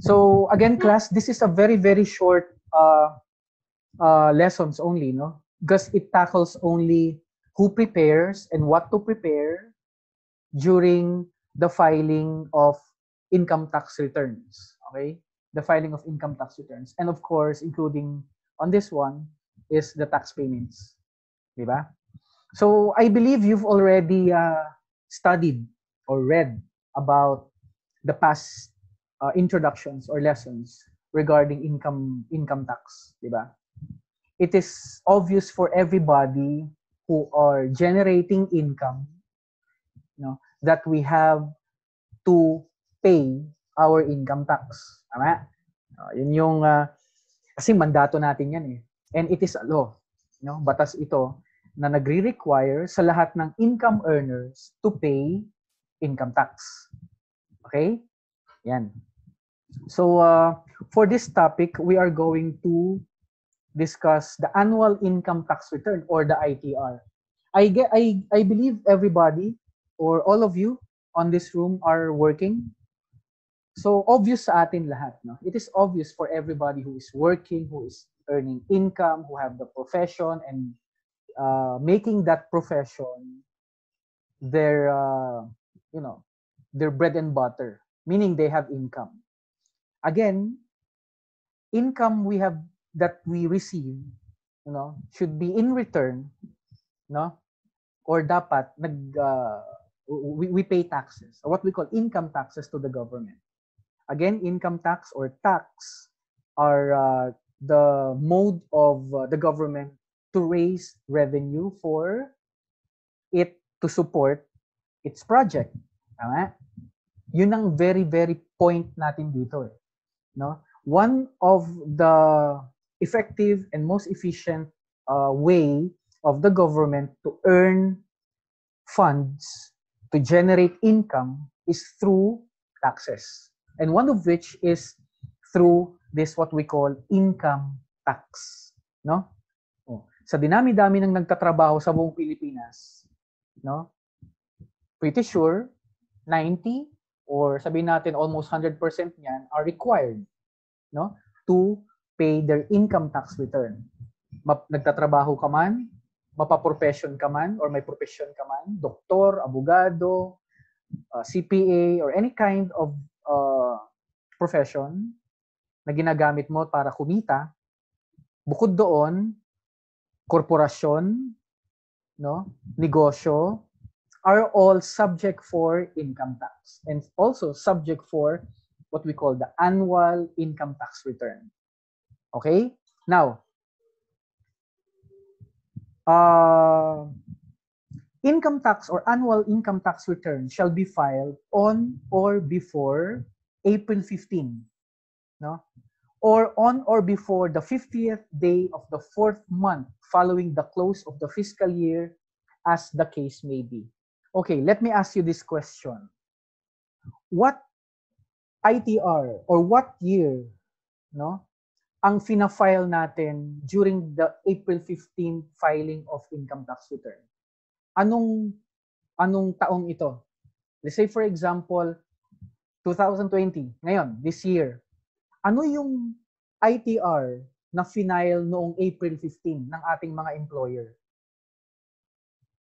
So again, class, this is a very, very short lessons only, no? Because it tackles only who prepares and what to prepare during the filing of income tax returns. Okay? The filing of income tax returns. And of course, including on this one is the tax payments. Diba? So I believe you've already studied or read about the past introductions or lessons regarding income tax, diba? It is obvious for everybody who are generating income, you know, that we have to pay our income tax. Tama? Yun yung kasi mandato natin yan eh. And it is a law, you know, batas ito na nagre-require sa lahat ng income earners to pay income tax. Okay? Yan. So, for this topic, we are going to discuss the annual income tax return or the ITR. I believe everybody or all of you on this room are working. So, obvious sa atin lahat. No? It is obvious for everybody who is working, who is earning income, who have the profession and making that profession their, their bread and butter, meaning they have income. Again, income that we receive, you know, should be in return, no? Or dapat we pay taxes, or what we call income taxes to the government. Again, income tax or tax are the mode of the government to raise revenue for it to support its project. Tama? Yun ang very, very point natin dito. Eh. No? One of the effective and most efficient way of the government to earn funds, to generate income, is through taxes. And one of which is through this what we call income tax. No? Sa dinami-dami ng nagtatrabaho sa buong Pilipinas, no? Pretty sure 90 or sabihin natin almost 100% niyan are required, no, to pay their income tax return. Nagtatrabaho ka man, mapaprofession ka man or may profession ka man, doktor, abogado, CPA or any kind of profession na ginagamit mo para kumita, bukod doon, korporasyon, no, negosyo, are all subject for income tax and also subject for what we call the annual income tax return. Okay? Now, income tax or annual income tax return shall be filed on or before April 15, no? Or on or before the 50th day of the 4th month following the close of the fiscal year, as the case may be. Okay, let me ask you this question. What ITR or what year, no, ang fina-file natin during the April 15 filing of income tax return? Anong taong ito? Let's say for example, 2020, ngayon, this year. Ano yung ITR na final noong April 15 ng ating mga employer?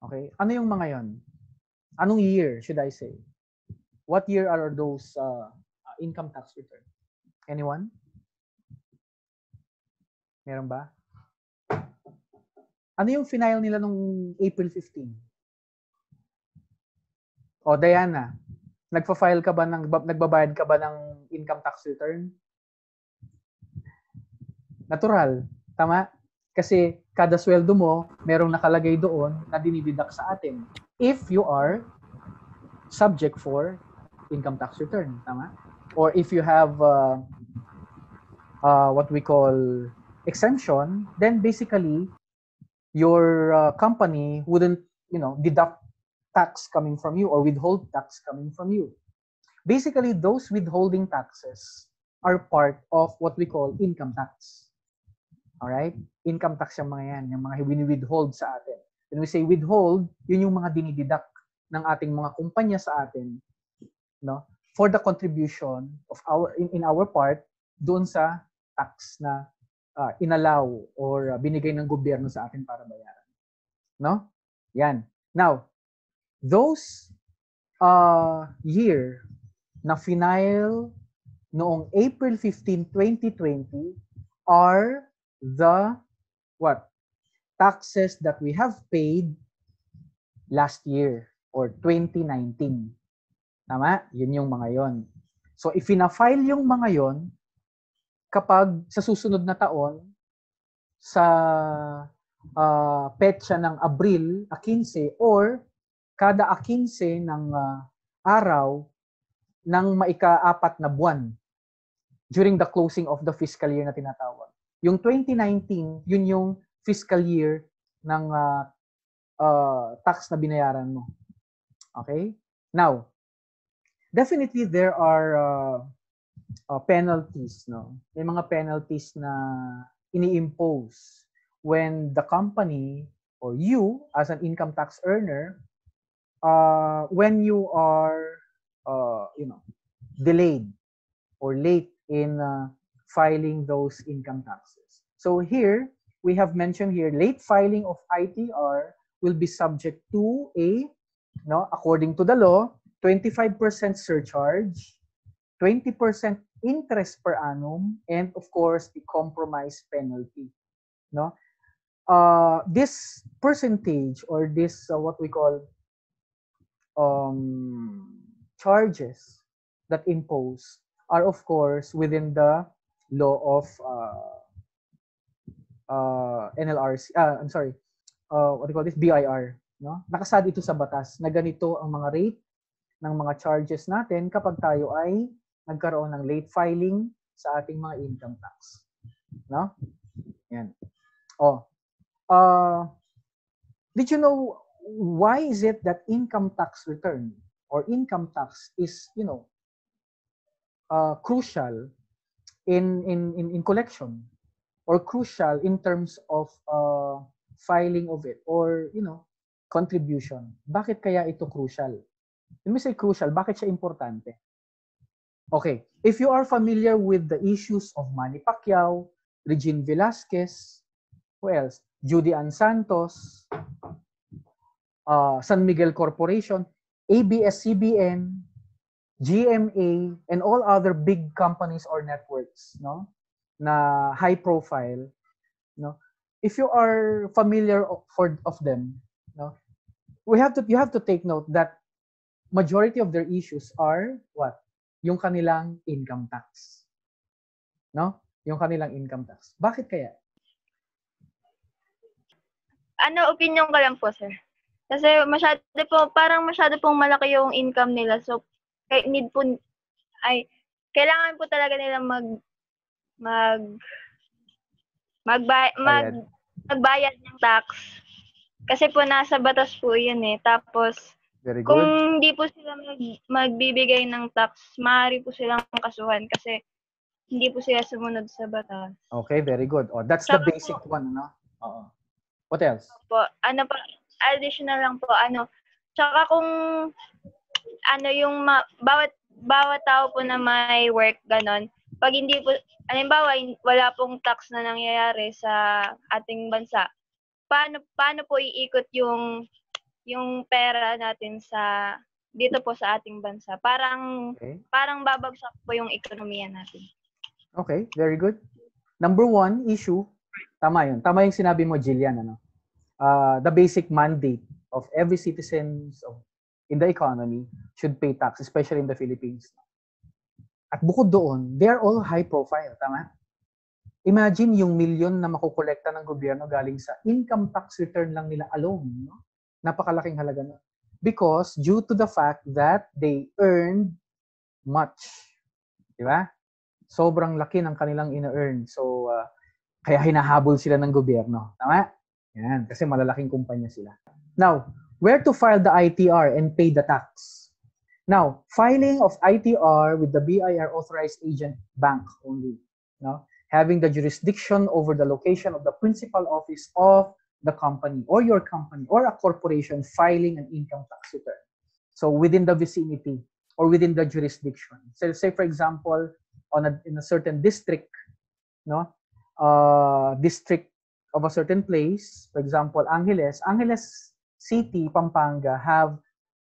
Okay? Ano yung mga yon? Anong year, should I say? What year are those income tax return? Anyone? Meron ba? Ano yung final nila nung April 15? O, Diana, nagpa-file ka ba nagbabayad ka ba ng income tax return? Natural, tama? Kasi kada sweldo mo, merong nakalagay doon na dinideduct sa atin. If you are subject for income tax return, tama? Or if you have what we call exemption, then basically your company wouldn't, deduct tax coming from you or withhold tax coming from you. Basically, those withholding taxes are part of what we call income tax. Alright? Income tax yung mga yan, yung mga wini-withhold sa atin. When we say withhold, yun yung mga dinideduct ng ating mga kumpanya sa atin, no? for the contribution of in our part doon sa tax na inallow or binigay ng gobyerno sa atin para bayaran. No? Yan. Now, those year na final noong April 15, 2020 are the what? Taxes that we have paid last year or 2019. Tama? Yun yung mga yon. So, if ina-file yung mga yon, kapag sa susunod na taon, sa petsa ng Abril 15 or kada 15 ng araw ng maika-4 na buwan during the closing of the fiscal year na tinatawag. Yung 2019, yun yung fiscal year ng tax na binayaran mo. Okay? Now, definitely there are penalties, no? May mga penalties na ini-impose when the company or you as an income tax earner, when you are, delayed or late in filing those income taxes. So here, we have mentioned here, late filing of ITR will be subject to according to the law, 25% surcharge, 20% interest per annum, and of course, the compromise penalty. No? This percentage or this what we call charges that impose are of course within the law of NLRC. I'm sorry. What do you call this? BIR. No? Nakasad ito sa batas na ganito ang mga rate ng mga charges natin kapag tayo ay nagkaroon ng late filing sa ating mga income tax. No? Yan. Did you know why is it that income tax return or income tax is, crucial in collection or crucial in terms of filing of it or, contribution? Bakit kaya ito crucial? When we say crucial, bakit siya importante? Okay, if you are familiar with the issues of Manny Pacquiao, Regine Velasquez, who else? Judy Ann Santos, San Miguel Corporation, ABS-CBN, GMA, and all other big companies or networks, no, na high profile, no. If you are familiar of them, no, you have to take note that majority of their issues are what? Yung kanilang income tax. No? Yung kanilang income tax. Bakit kaya? Opinion ko lang po, sir. Kasi parang masyado pong malaki yung income nila. So, kailangan po talaga nila magbayad ng tax. Kasi po nasa batas po yun eh. Tapos, very good. Kung hindi po sila magbibigay ng tax, maaari po silang kasuhan kasi hindi po sila sumunod sa batas. Okay, very good. That's the basic one, no? Oo. What else? Po, additional lang po, tsaka kung, yung bawat tao po na may work, ganon, pag hindi po, halimbawa, wala pong tax na nangyayari sa ating bansa, paano po iikot yung pera natin dito po sa ating bansa? Parang babagsak po yung ekonomiya natin. Okay, very good. Number one issue, tama yun. Tama yung sinabi mo, Jillian. The basic mandate of every citizen in the economy should pay tax, especially in the Philippines. At bukod doon, they are all high profile. Tama? Imagine yung milyon na makukolekta ng gobyerno galing sa income tax return lang nila alone. No? Napakalaking halaga na. Because due to the fact that they earned much. Di ba? Sobrang laki ng kanilang ina-earn. So, kaya hinahabol sila ng gobyerno. Tama? Yan. Kasi malalaking kumpanya sila. Now, where to file the ITR and pay the tax? Now, filing of ITR with the BIR authorized agent bank only. No? Having the jurisdiction over the location of the principal office of the company or your company or a corporation filing an income tax return. So, within the vicinity or within the jurisdiction. So say for example, in a certain district, no, district of a certain place, for example, Angeles City, Pampanga have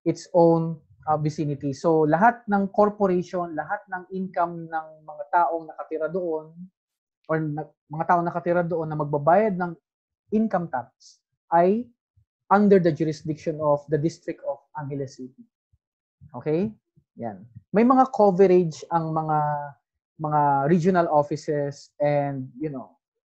its own vicinity. So lahat ng corporation, lahat ng income ng mga taong nakatira doon or mga taong nakatira doon na magbabayad ng income tax ay under the jurisdiction of the district of Angeles City. Okay? Yan. May mga coverage ang mga regional offices and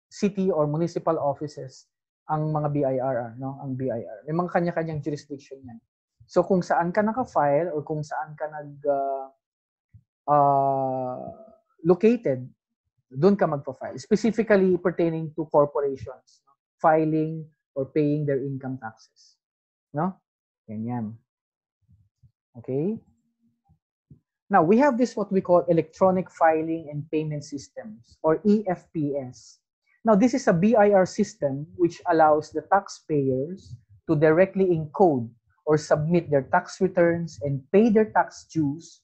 city or municipal offices ang mga BIR, no? Ang BIR. May mga kanya-kanyang jurisdiction yan. So kung saan ka naka-file or kung saan ka located, doon ka magpa-file. Specifically pertaining to corporations, no? Filing or paying their income taxes. No? Yan. Okay? Now, we have this what we call electronic filing and payment systems or EFPS. Now, this is a BIR system which allows the taxpayers to directly encode or submit their tax returns and pay their tax dues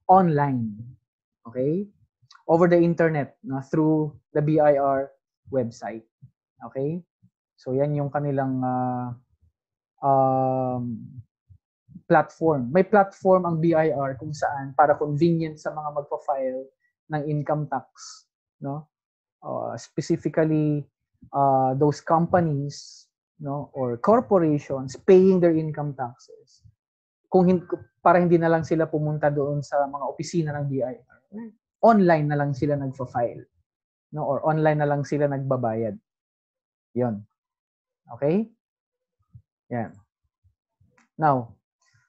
online. Okay? Over the internet, through the BIR website. Okay? So, yan yung kanilang platform. May platform ang BIR kung saan para convenient sa mga magpa-file ng income tax, no? Specifically those companies, no, or corporations paying their income taxes. Para hindi na lang sila pumunta doon sa mga opisina ng BIR. Online na lang sila nagfa-file, no, or online na lang sila nagbabayad. 'Yon. Okay? Yan. Now,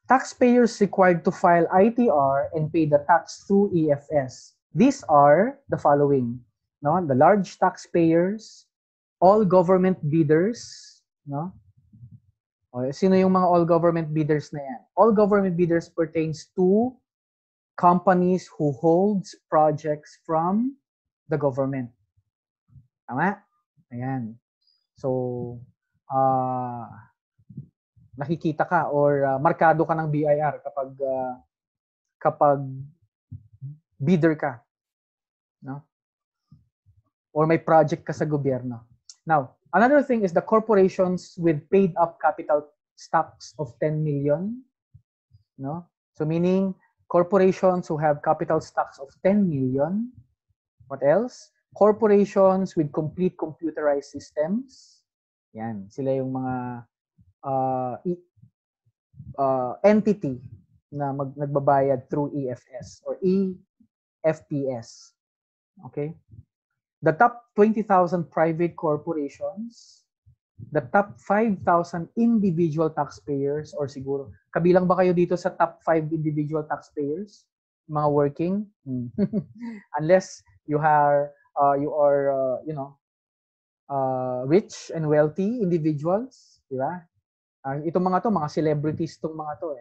taxpayers required to file ITR and pay the tax through EFS. These are the following, no? The large taxpayers, all government bidders, no? O, sino yung mga all government bidders na yan? All government bidders pertains to companies who holds projects from the government. Tama? Ayan. So, nakikita ka or markado ka ng BIR kapag bidder ka, no? Or may project ka sa gobyerno. Now, another thing is the corporations with paid up capital stocks of 10 million, no? So meaning corporations who have capital stocks of 10 million. What else? Corporations with complete computerized systems. Yan, sila yung mga entity na nagbabayad through EFS or EFPS. Okay? The top 20,000 private corporations, the top 5,000 individual taxpayers, or siguro, kabilang ba kayo dito sa top 5 individual taxpayers? Mga working? Unless you are rich and wealthy individuals, di ba? Itong mga to, mga celebrities tong mga to,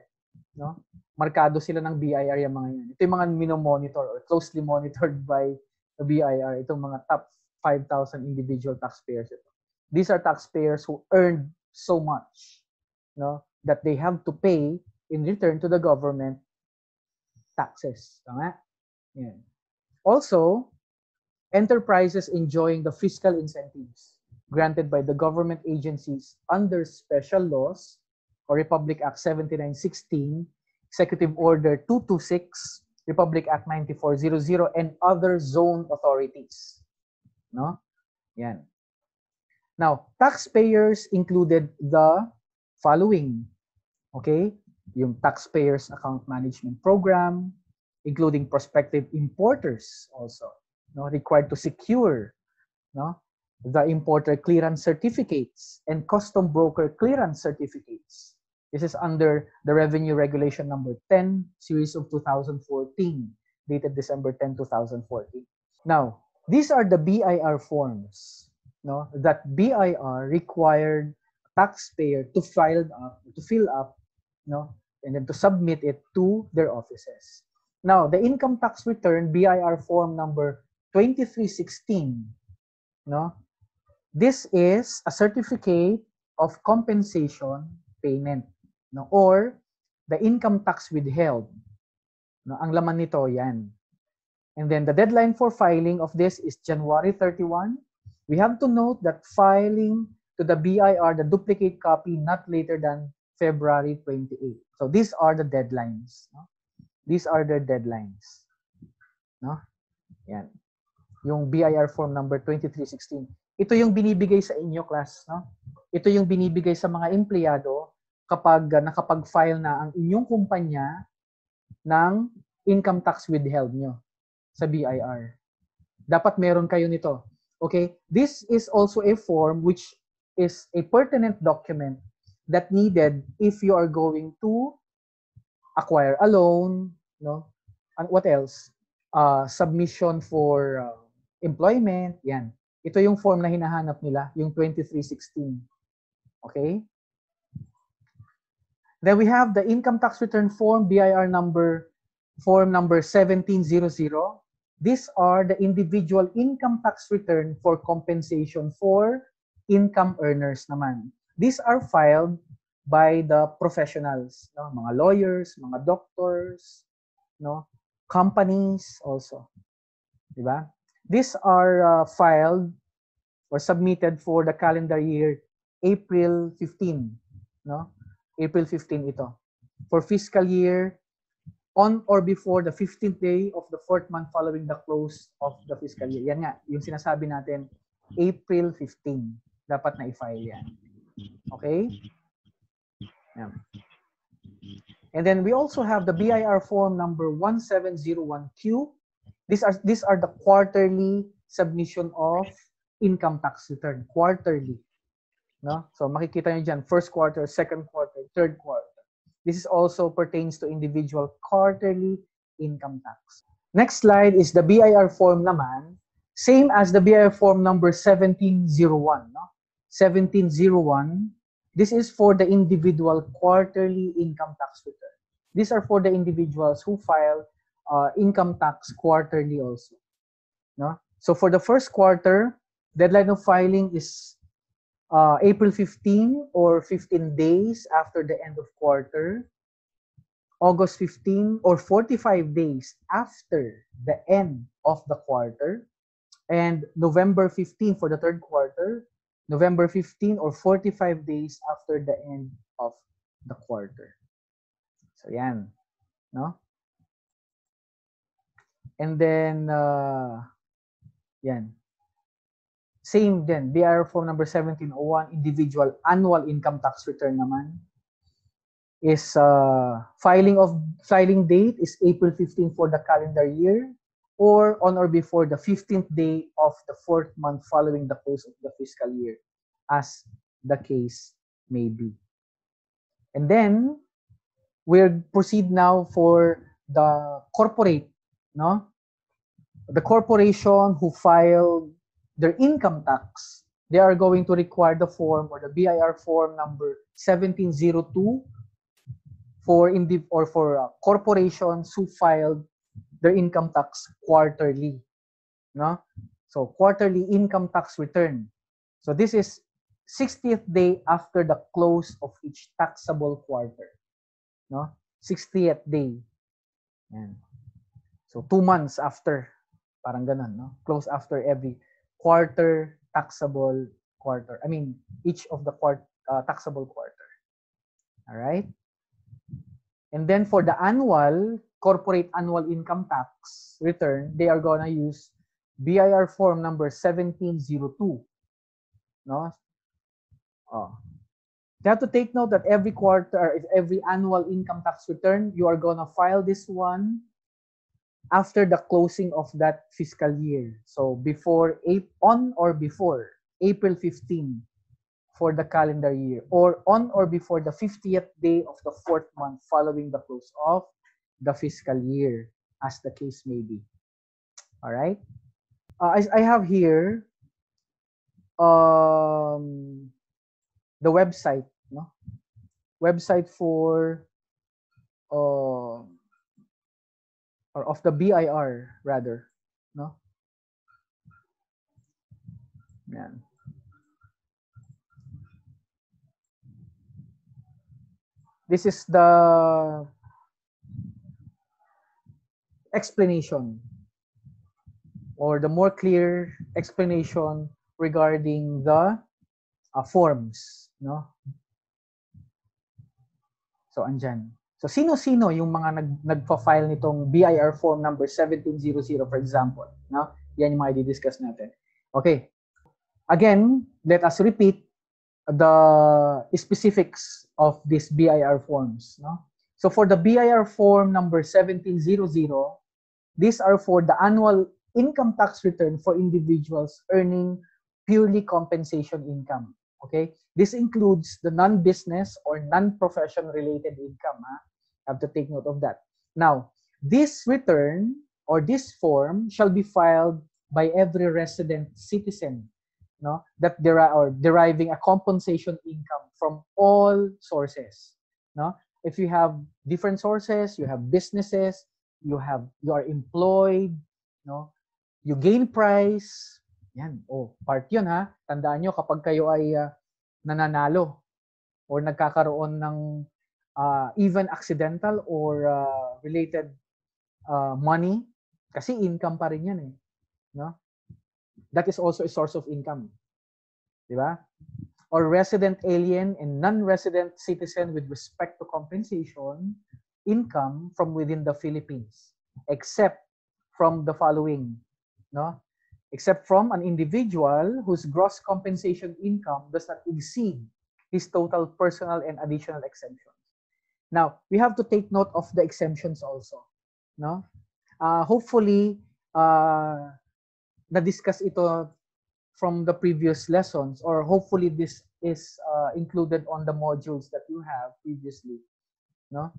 no? Markado sila ng BIR yung mga yan. Ito yung mga minomonitor or closely monitored by the BIR, itong mga top 5,000 individual taxpayers. These are taxpayers who earned so much, no, that they have to pay in return to the government taxes. Tama? Yan. Also, enterprises enjoying the fiscal incentives granted by the government agencies under special laws or Republic Act 7916, Executive Order 226, Republic Act 9400, and other zone authorities. No? Yan. Now, taxpayers included the following. Okay? Yung Taxpayers Account Management Program, including prospective importers also, no, required to secure, no, the importer clearance certificates and custom broker clearance certificates. This is under the Revenue Regulation number 10, series of 2014, dated December 10, 2014. Now, these are the BIR forms, no, that BIR required taxpayer to fill up, no, and then to submit it to their offices. Now, the income tax return BIR form number 2316, no, this is a certificate of compensation payment, no, or the income tax withheld, No, ang laman nito, yan. And then the deadline for filing of this is January 31. We have to note that filing to the BIR, the duplicate copy, not later than February 28. So these are the deadlines. No? These are the deadlines. No? Yan. Yung BIR form number 2316. Ito yung binibigay sa inyo, class. No? Ito yung binibigay sa mga empleyado kapag nakapag-file na ang inyong kumpanya ng income tax withheld nyo sa BIR. Dapat meron kayo nito. Okay? This is also a form which is a pertinent document that needed if you are going to acquire a loan, no? And what else? Submission for employment, yan. Ito yung form na hinahanap nila, yung 2316. Okay? Then we have the income tax return form, BIR number, form number 1700. These are the individual income tax return for compensation for income earners naman. These are filed by the professionals, no? Mga lawyers, mga doctors, no? Companies also. Diba? These are filed or submitted for the calendar year April 15, no? April 15 ito. For fiscal year on or before the 15th day of the fourth month following the close of the fiscal year. Yan nga, yung sinasabi natin, April 15. Dapat na i-file yan. Okay? Yan. And then we also have the BIR form number 1701Q. These are the quarterly submission of income tax return. Quarterly. No? So makikita nyo dyan, first quarter, second quarter, third quarter. This is also pertains to individual quarterly income tax. Next slide is the BIR form naman, same as the BIR form number 1701. No? 1701, this is for the individual quarterly income tax return. These are for the individuals who file income tax quarterly also. No? So for the first quarter, deadline of filing is April 15 or 15 days after the end of quarter, August 15 or 45 days after the end of the quarter, and November 15 for the third quarter, November 15 or 45 days after the end of the quarter. So yan, no? And then, yan. Same din, BIR form number 1701, individual annual income tax return naman, is filing date is April 15 for the calendar year, or on or before the 15th day of the fourth month following the close of the fiscal year, as the case may be. And then, we'll proceed now for the corporate, no? The corporation who filed their income tax, they are going to require the form or the BIR form number 1702 for corporations who filed their income tax quarterly, no? So quarterly income tax return. So this is 60th day after the close of each taxable quarter, no? 60th day. Yan. So 2 months after, parang ganun, no? Close after every quarter taxable quarter. I mean, each of the taxable quarter. All right? And then for the annual, corporate annual income tax return, they are gonna use BIR form number 1702. No? You have to take note that every quarter, every annual income tax return, you are gonna file this one after the closing of that fiscal year. So on or before April 15 for the calendar year, or on or before the 50th day of the fourth month following the close of the fiscal year, as the case may be. All right. I have here the website, no? Website for or of the BIR rather, no? Yan. This is the explanation or the more clear explanation regarding the forms, no? So andyan. So sino-sino yung mga nagpa-file nitong BIR form number 1700 for example, no? Yan yung mga i-discuss natin. Okay. Again, let us repeat the specifics of these BIR forms, no? So for the BIR form number 1700, these are for the annual income tax return for individuals earning purely compensation income. Okay? This includes the non-business or non-profession related income. Have to take note of that. Now, this return or this form shall be filed by every resident citizen, no, that deriving a compensation income from all sources, no. If you have different sources, you have businesses, you are employed, no, you gain price, yan, part yun ha. Tandaan nyo kapag kayo ay nananalo or nagkakaroon ng even accidental or related money, kasi income pa rin yan eh, no? That is also a source of income, di ba? Or resident alien and non-resident citizen with respect to compensation income from within the Philippines, except from the following, no? Except from an individual whose gross compensation income does not exceed his total personal and additional exemptions. Now, we have to take note of the exemptions also, no? Hopefully, na-discuss ito from the previous lessons, or hopefully this is included on the modules that you have previously, no?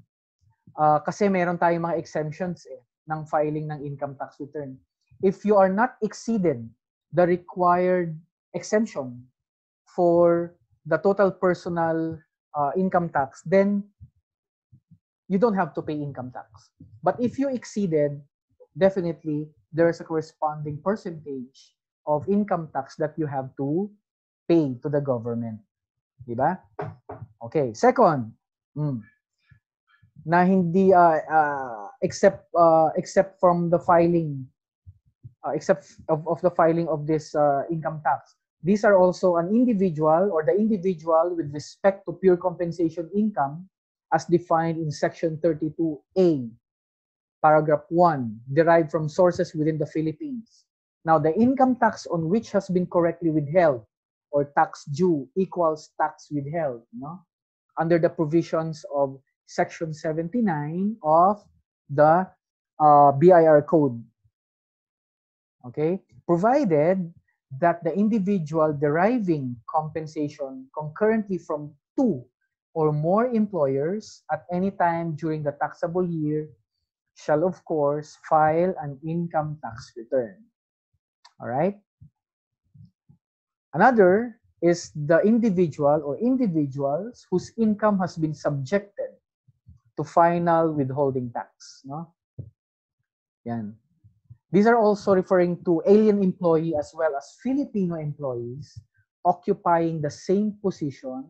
Kasi meron tayong mga exemptions ng filing ng income tax return. If you are not exceeded the required exemption for the total personal income tax, then you don't have to pay income tax. But if you exceeded, definitely there is a corresponding percentage of income tax that you have to pay to the government. Diba? Okay. Second, na hindi except from the filing except of the filing of this income tax. These are also an individual or the individual with respect to pure compensation income as defined in section 32A, paragraph 1, derived from sources within the Philippines. Now, the income tax on which has been correctly withheld or tax due equals tax withheld, no? Under the provisions of section 79 of the BIR code. Okay? Provided that the individual deriving compensation concurrently from 2 or more employers at any time during the taxable year shall of course file an income tax return. All right? Another is the individual or individuals whose income has been subjected to final withholding tax, no? Yan. These are also referring to alien employee as well as Filipino employees occupying the same position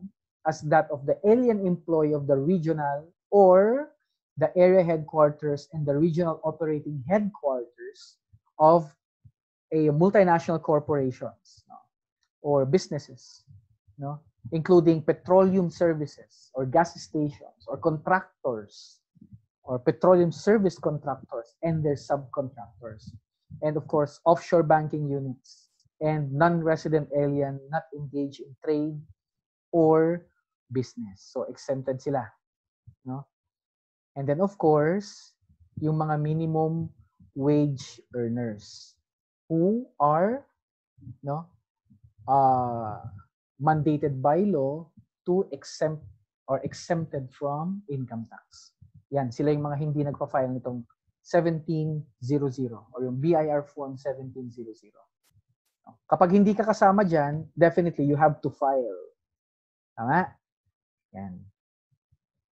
as that of the alien employee of the regional or the area headquarters and the regional operating headquarters of a multinational corporations, no, or businesses, no, including petroleum services or gas stations or contractors or petroleum service contractors and their subcontractors, and of course offshore banking units and non-resident alien not engaged in trade or business. So exempted sila, no? And then of course, yung mga minimum wage earners who are, no, mandated by law to exempt or exempted from income tax. Yan, sila yung mga hindi nagpa-file nitong 1700 or yung BIR form 1700. Kapag hindi ka kasama dyan, definitely you have to file. Tama? Yan.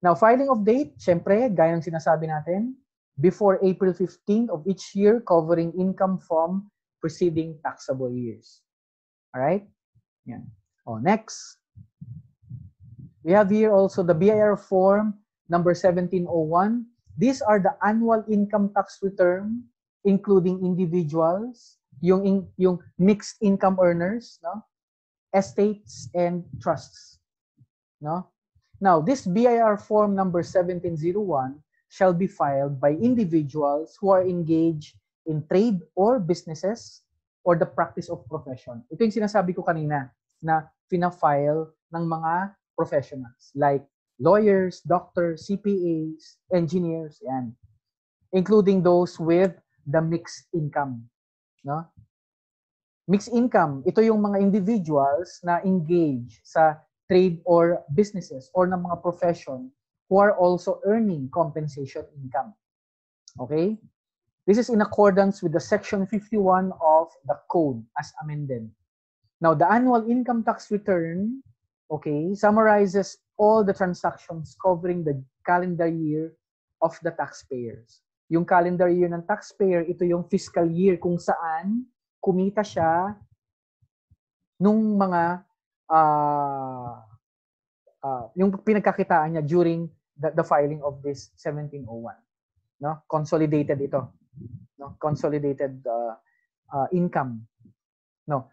Now, filing of date, syempre, gaya ng sinasabi natin, before April 15 of each year covering income from preceding taxable years. Alright? Yan. Next. We have here also the BIR form number 1701 These are the annual income tax return, including individuals, yung mixed income earners, no? Estates and trusts, no? Now, this BIR form number 1701 shall be filed by individuals who are engaged in trade or businesses or the practice of profession. Ito yung sinasabi ko kanina na fina-file ng mga professionals like lawyers, doctors, CPAs, engineers, yan. Including those with the mixed income, no? Mixed income, ito yung mga individuals na engage sa trade or businesses or ng mga profession who are also earning compensation income. Okay? This is in accordance with the Section 51 of the Code as amended. Now, the annual income tax return, okay, summarizes all the transactions covering the calendar year of the taxpayers. Yung calendar year ng taxpayer, ito yung fiscal year kung saan kumita siya nung mga yung pinagkakitaan niya during the filing of this 1701, no? Consolidated ito, no? Consolidated income, no?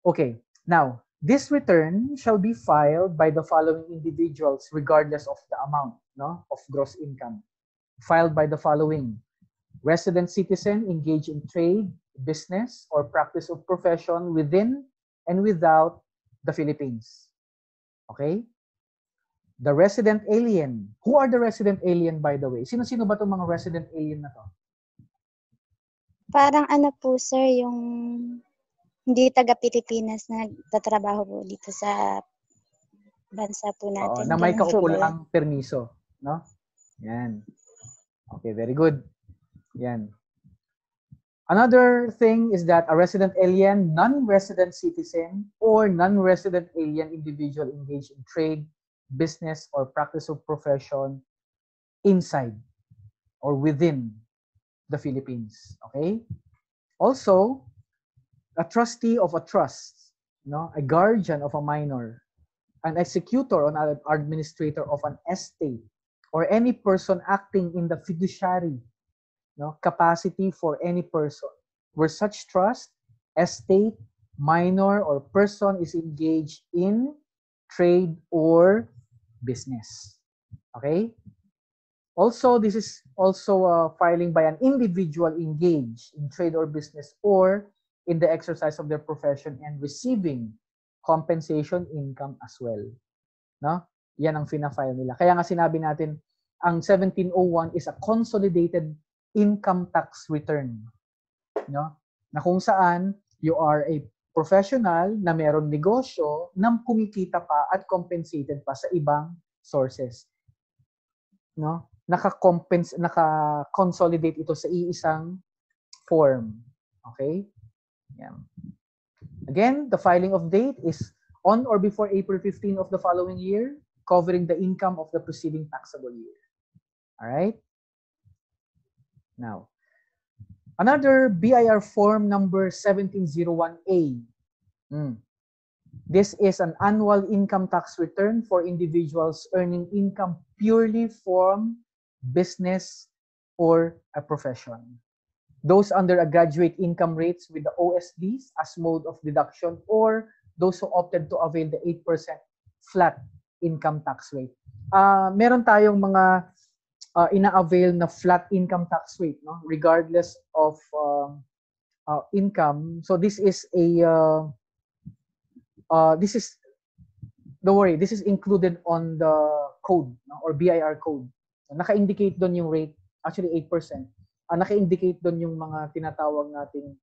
Okay, now this return shall be filed by the following individuals regardless of the amount, no, of gross income. Filed by the following: resident citizen engaged in trade, business, or practice of profession within and without the Philippines. Okay? The resident alien. Who are the resident alien, by the way? Sino-sino ba itong mga resident alien na to? Parang ano po, sir, yung hindi taga-Pilipinas na nagtatrabaho po dito sa bansa po natin. Na may Ganun po ba? kaukulang permiso, no? Yan. Okay, very good. Yan. Another thing is that a resident alien, non-resident citizen, or non-resident alien individual engaged in trade, business, or practice of profession inside or within the Philippines. Okay? Also, a trustee of a trust, no? A guardian of a minor, an executor or an administrator of an estate, or any person acting in the fiduciary, no, capacity for any person where such trust, estate, minor, or person is engaged in trade or business. Okay? Also, this is also filing by an individual engaged in trade or business or in the exercise of their profession and receiving compensation income as well. No? Yan ang fina-file nila. Kaya nga sinabi natin, ang 1701 is a consolidated income tax return, no? Na kung saan you are a professional na meron negosyo na kumikita pa at compensated pa sa ibang sources, no? Naka-consolidate ito sa iisang form. Okay? Yan. Again, the filing of date is on or before April 15 of the following year, covering the income of the preceding taxable year. All right? Now, another BIR form number 1701A. This is an annual income tax return for individuals earning income purely from business or a profession. Those under a graduate income rates with the OSDs as mode of deduction, or those who opted to avail the 8% flat income tax rate. Meron tayong mga ina-avail na flat income tax rate, no? Regardless of income. So this is don't worry, this is included on the code, no? Or BIR code. So, naka-indicate doon yung rate, actually 8%. Naka-indicate doon yung mga tinatawag nating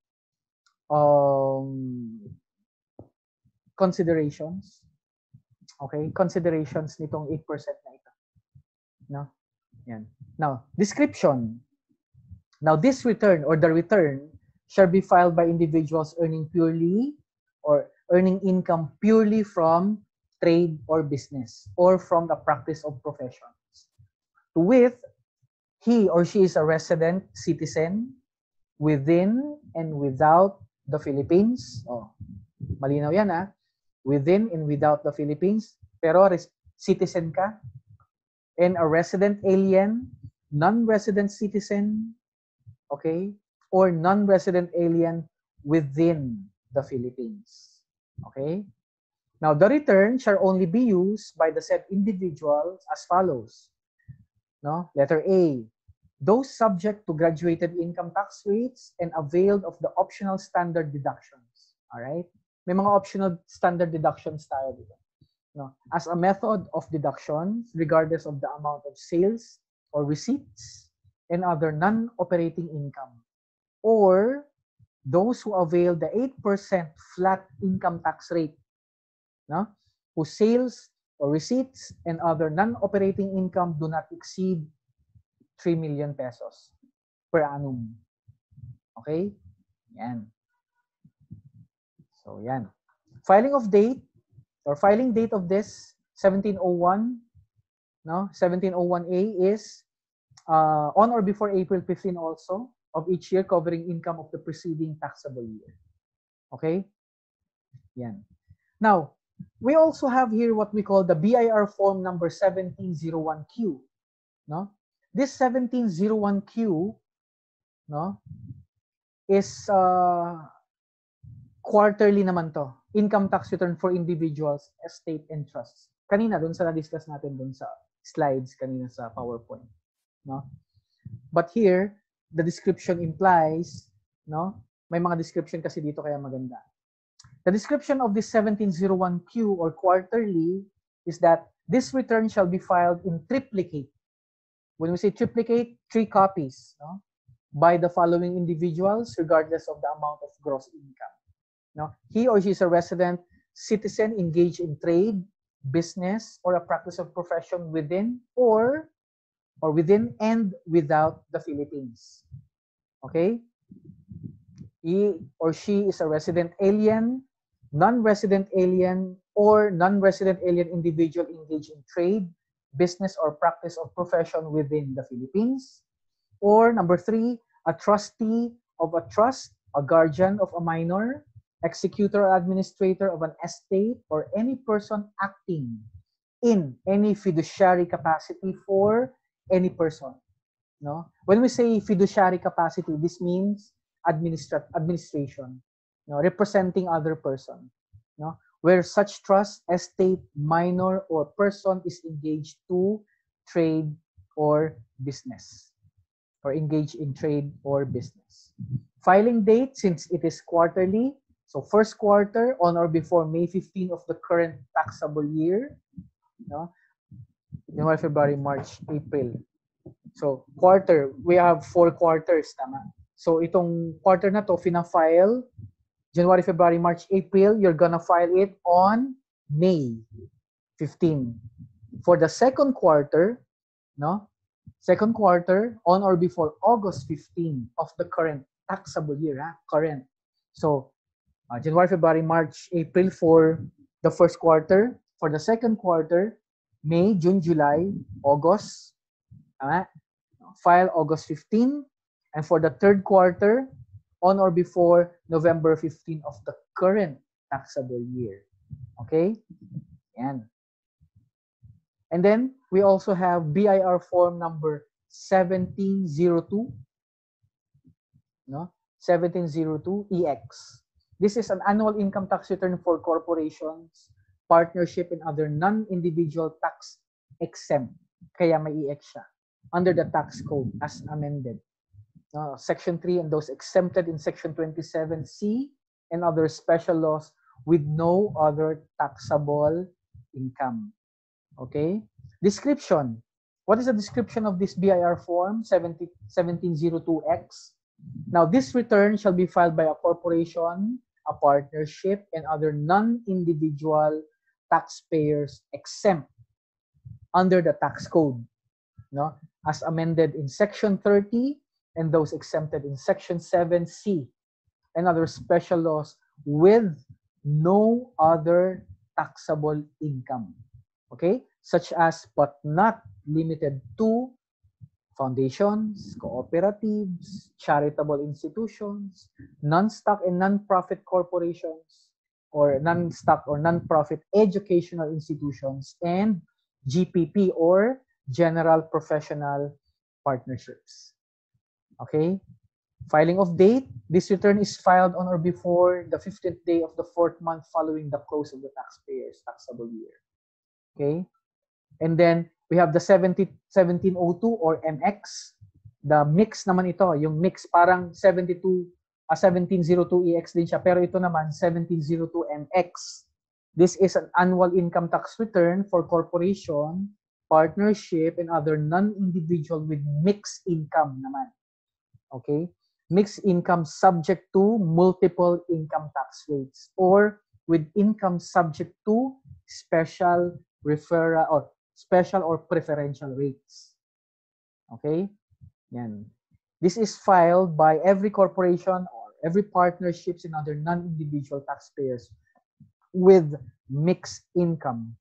considerations. Okay? Considerations nitong 8% na ito. No? Yan. Now, description. Now, this return or the return shall be filed by individuals earning purely or earning income purely from trade or business or from the practice of professions. To wit, he or she is a resident citizen within and without the Philippines. Oh, malinaw yan ha. Within and without the Philippines. Pero citizen ka. And a resident alien non-resident citizen, okay, or non-resident alien within the Philippines. Okay? Now, the return shall only be used by the said individuals as follows. No? Letter A, those subject to graduated income tax rates and availed of the optional standard deductions. All right? May mga optional standard deductions tayo dito. No? As a method of deduction, regardless of the amount of sales or receipts and other non-operating income, or those who avail the 8% flat income tax rate, no? Whose sales or receipts and other non-operating income do not exceed 3 million pesos per annum. Okay? Yan. So, yan. Filing of date or filing date of this 1701, no? 1701A is on or before April 15 also of each year, covering income of the preceding taxable year. Okay? Yan. Now, we also have here what we call the BIR form number 1701Q. No? This 1701Q, no, is quarterly naman to. Income tax return for individuals, estate, and trusts. Kanina, dun sa na-discuss natin dun sa slides kanina sa PowerPoint. No? But here, the description implies, no? May mga description kasi dito kaya maganda. The description of this 1701Q or quarterly is that this return shall be filed in triplicate. When we say triplicate, 3 copies, no? By the following individuals, regardless of the amount of gross income. No? He or she is a resident citizen engaged in trade, business, or a practice of profession within or within and without the Philippines. Okay? He or she is a resident alien, non-resident alien, or non-resident alien individual engaged in trade, business, or practice of profession within the Philippines. Or number 3, a trustee of a trust, a guardian of a minor, executor or administrator of an estate, or any person acting in any fiduciary capacity for any person. No? When we say fiduciary capacity, this means administration, no? Representing other person, no? Where such trust, estate, minor, or person is engaged to trade or business, or engage in trade or business. Filing date, since it is quarterly, so first quarter on or before May 15 of the current taxable year, no? January, February, March, April. So quarter, we have 4 quarters, tama? So itong quarter na to, fina-file January, February, March, April, you're gonna file it on May 15. For the second quarter, no? Second quarter on or before August 15 of the current taxable year, current. So January, February, March, April for the first quarter. For the second quarter, May, June, July, August. File August 15. And for the third quarter, on or before November 15 of the current taxable year. Okay? Yan. And then, we also have BIR form number 1702. No? 1702EX. This is an annual income tax return for corporations, partnership, and other non-individual tax exempt. Kaya may EX siya. Under the tax code as amended. Section 3 and those exempted in Section 27C and other special laws with no other taxable income. Okay? Description. What is the description of this BIR form 1702X? Now, this return shall be filed by a corporation, a partnership, and other non-individual taxpayers exempt under the tax code, no? As amended in Section 30 and those exempted in Section 7C and other special laws with no other taxable income. Okay? Such as, but not limited to, foundations, cooperatives, charitable institutions, non-stock and non-profit corporations, or non-stock or non-profit educational institutions, and GPP or General Professional partnerships. Okay? Filing of date, this return is filed on or before the 15th day of the 4th month following the close of the taxpayer's taxable year. Okay? And then, we have the 1702 or MX. The mix naman ito, yung mix parang 1702EX din siya, pero ito naman 1702MX. This is an annual income tax return for corporation, partnership, and other non-individual with mixed income naman. Okay? Mixed income subject to multiple income tax rates or with income subject to special referral or special or preferential rates. Okay? Yan. This is filed by every corporation or every partnerships and other non-individual taxpayers with mixed income.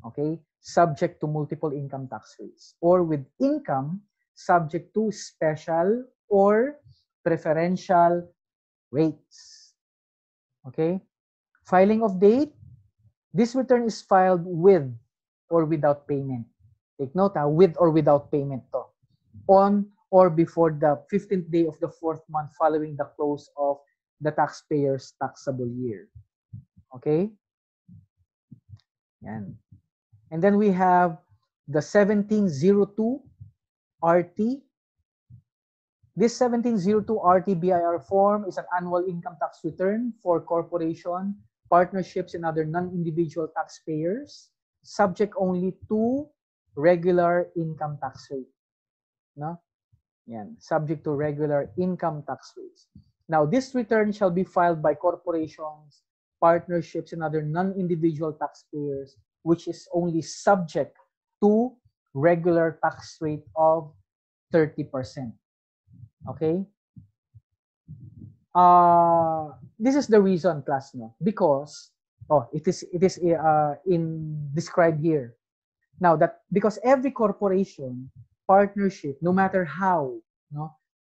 Okay? Subject to multiple income tax rates or with income subject to special or preferential rates. Okay? Filing of date. This return is filed with or without payment. Take note, with or without payment to. On or before the 15th day of the 4th month following the close of the taxpayer's taxable year. Okay? Yan. And then we have the 1702 RT. This 1702 RT BIR form is an annual income tax return for corporation, partnerships, and other non-individual taxpayers, subject only to regular income tax rate. No? Yan. Subject to regular income tax rates. Now, this return shall be filed by corporations, partnerships, and other non-individual taxpayers, which is only subject to regular tax rate of 30%. Okay? This is the reason, class, no? Because it is described here. Now that because every corporation, partnership, no matter how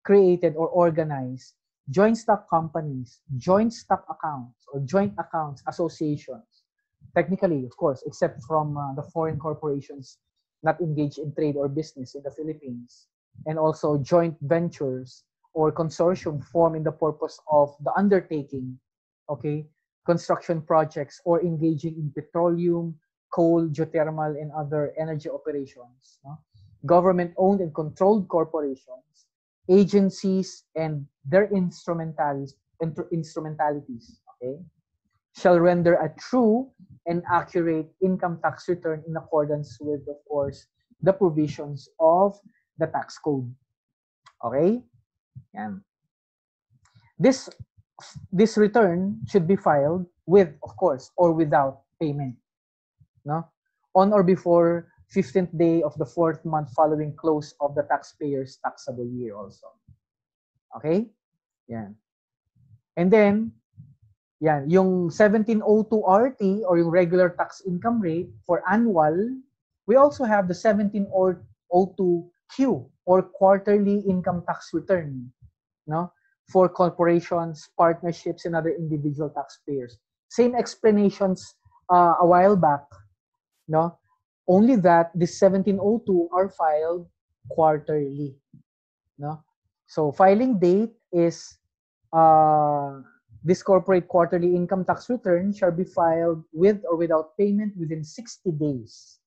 created or organized, joint stock companies, joint stock accounts, or joint accounts associations, technically, of course, except from the foreign corporations not engaged in trade or business in the Philippines, and also joint ventures or consortium formed in the purpose of the undertaking, okay, construction projects or engaging in petroleum, coal, geothermal, and other energy operations. Government-owned and controlled corporations, agencies, and their instrumentalities, okay, shall render a true and accurate income tax return in accordance with, of course, the provisions of the tax code. Okay? Yan. This return should be filed with, of course, or without payment. No? On or before 15th day of the 4th month following close of the taxpayer's taxable year also. Okay? Yan. And then, yan, yung 1702 RT or yung regular tax income rate for annual, we also have the 1702 Q or quarterly income tax return, no, for corporations, partnerships, and other individual taxpayers. Same explanations a while back, no. Only that this 1702 are filed quarterly, no. So filing date is this corporate quarterly income tax return shall be filed with or without payment within 60 days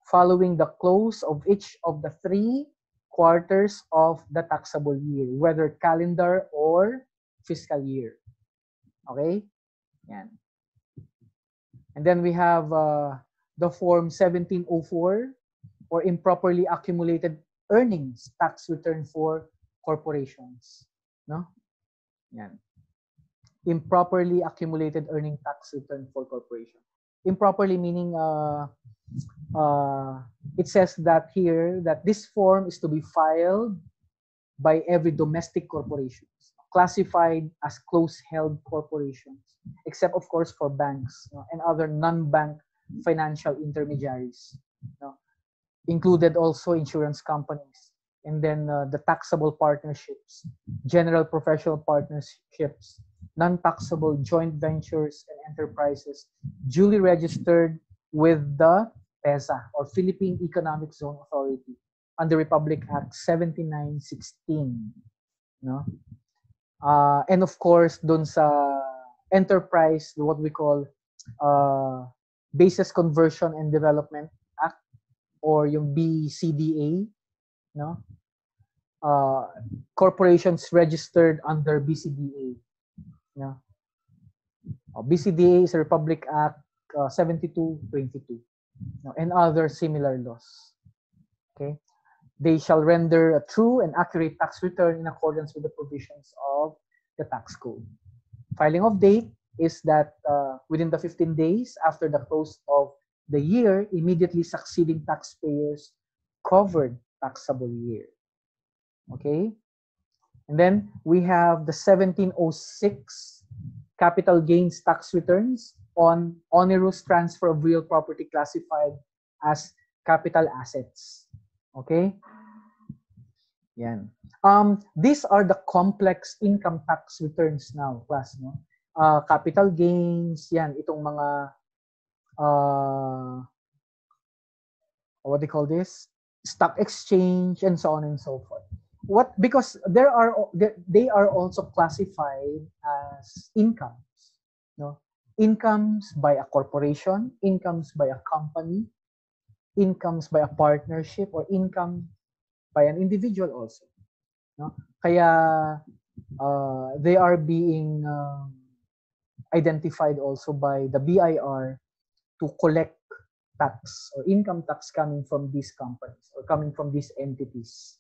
following the close of each of the 3 quarters of the taxable year, whether calendar or fiscal year. Okay? Yan. And then we have the form 1704 or improperly accumulated earnings tax return for corporations. No? Yan. Improperly accumulated earning tax return for corporation. Improperly meaning it says that here that this form is to be filed by every domestic corporations classified as close-held corporations, except of course for banks and other non-bank financial intermediaries, included also insurance companies, and then the taxable partnerships, general professional partnerships, non-taxable joint ventures and enterprises duly registered with the PEZA or Philippine Economic Zone Authority, under Republic Act 7916, no? And of course, dun sa enterprise, what we call Basis Conversion and Development Act, or yung BCDA, no? Corporations registered under BCDA, no? BCDA is a Republic Act 7222, no? And other similar laws. Okay, they shall render a true and accurate tax return in accordance with the provisions of the tax code. Filing of date is that within the 15 days after the close of the year immediately succeeding taxpayers covered taxable year. Okay, and then we have the 1706 capital gains tax returns on onerous transfer of real property classified as capital assets. Okay? Yan. These are the complex income tax returns now, class, no? Capital gains, yan, itong mga what do you call this? Stock exchange and so on and so forth. Because they are also classified as incomes, no? Incomes by a corporation, incomes by a company, incomes by a partnership, or income by an individual also, no? Kaya they are being identified also by the BIR to collect tax or income tax coming from these companies or coming from these entities.